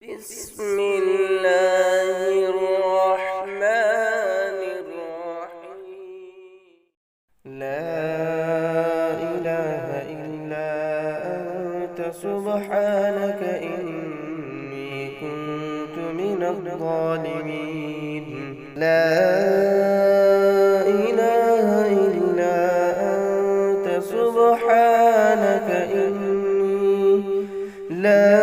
بسم الله الرحمن الرحيم. لا إله إلا أنت سبحانك إني كنت من الظالمين. لا إله إلا أنت سبحانك إني لا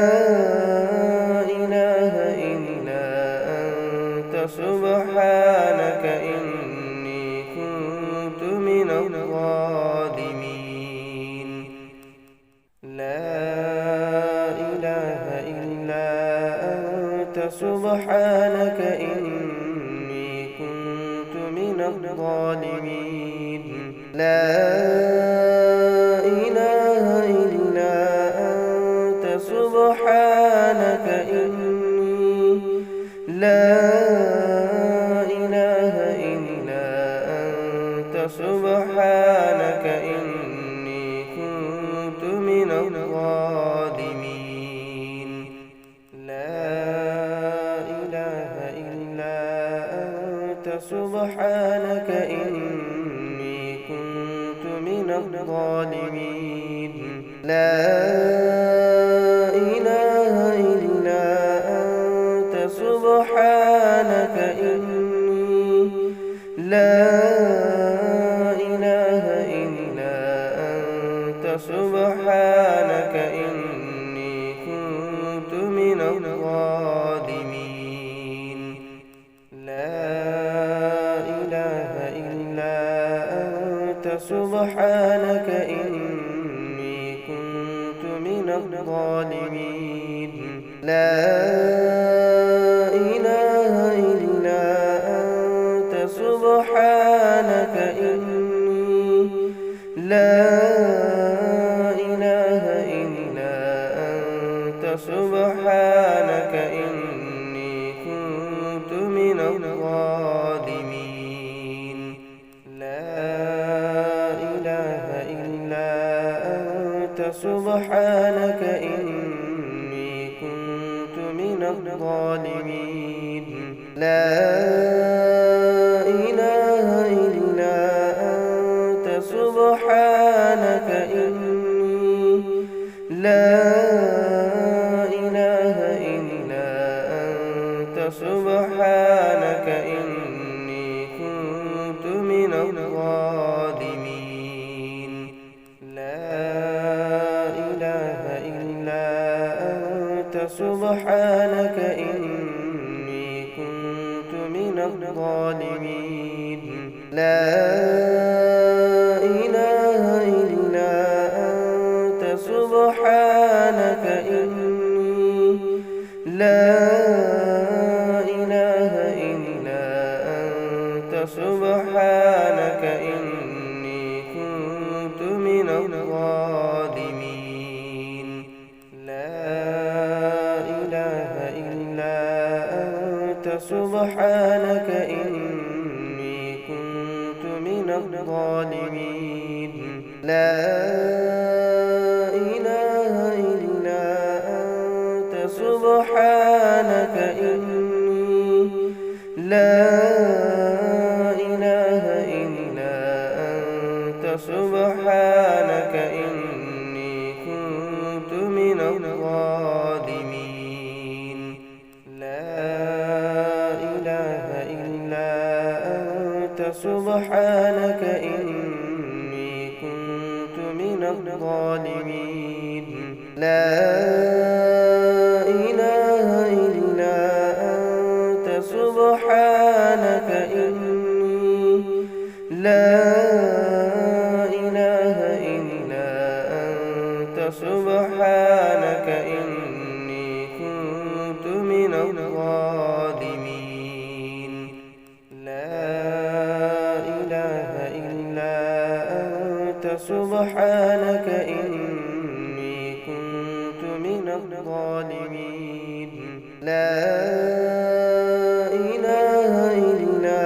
سبحانك إني كنت من الظالمين. لا إله إلا أنت سبحانك إني كنت من الظالمين. لا إله إلا أنت سبحانك إني لا سبحانك إني كنت من الظالمين. لا إله إلا أنت سبحانك إني كنت من الظالمين. لا إله إلا أنت سبحانك إني لا سبحانك إني كنت من الظالمين. لا إله إلا أنت سبحانك إني كنت من الظالمين. لا إله إلا أنت سبحانك إني لا سبحانك إني كنت من الظالمين. لا إله إلا أنت سبحانك إني كنت من الظالمين. لا إله إلا أنت سبحانك إني لا سبحانك إني كنت من الظالمين. لا إله إلا أنت سبحانك إني كنت من الظالمين. لا إله إلا أنت سبحانك إني لا سبحانك إني كنت من الظالمين. لا إله إلا أنت سبحانك إني كنت من الظالمين. لا إله إلا أنت سبحانك إني لا سبحانك إني كنت من الظالمين. لا إله إلا أنت سبحانك إني كنت من الظالمين. لا إله إلا أنت سبحانك إني لا سبحانك إني كنت من الظالمين. لا إله إلا أنت سبحانك إني كنت من الظالمين. لا إله إلا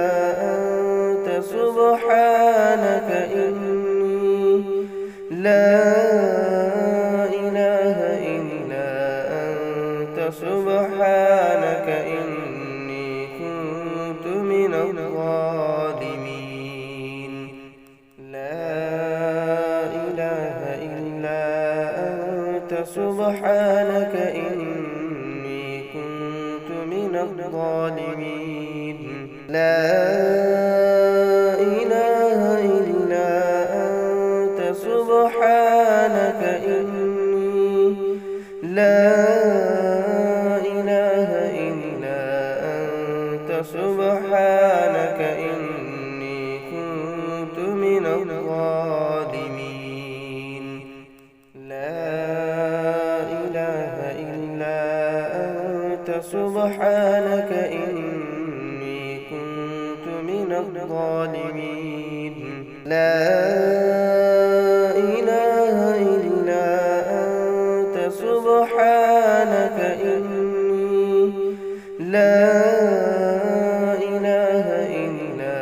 أنت سبحانك إني لا سبحانك سبحانك إني كنت من الظالمين. لا إله إلا أنت سبحانك إني كنت من الظالمين. لا إله إلا أنت سبحانك إني لا إله إلا أنت سبحانك إني كنت من الظالمين. لا إله إلا أنت سبحانك إني كنت من الظالمين. لا إله إلا أنت سبحانك إني لا إله إلا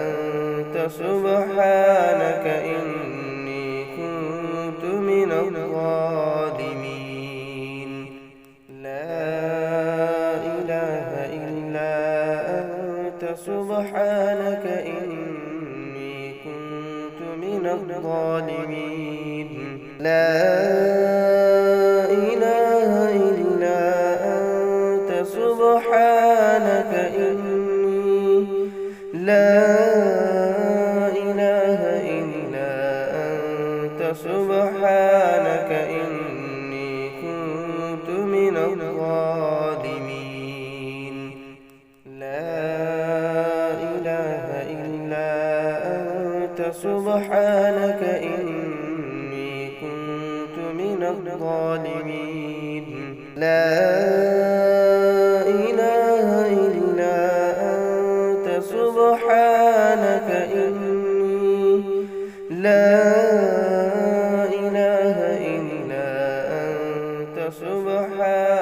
أنت سبحانك إني كنت من الظالمين. لا إله إلا أنت سبحانك إني كنت من الظالمين. لا إله إلا أنت سبحانك إني لا إله إلا أنت سبحانك إني كنت من الظالمين. لا إله إلا أنت سبحانك إني كنت من الظالمين. لا إله إلا أنت سبحانك إني لا إله إلا أنت سبحانك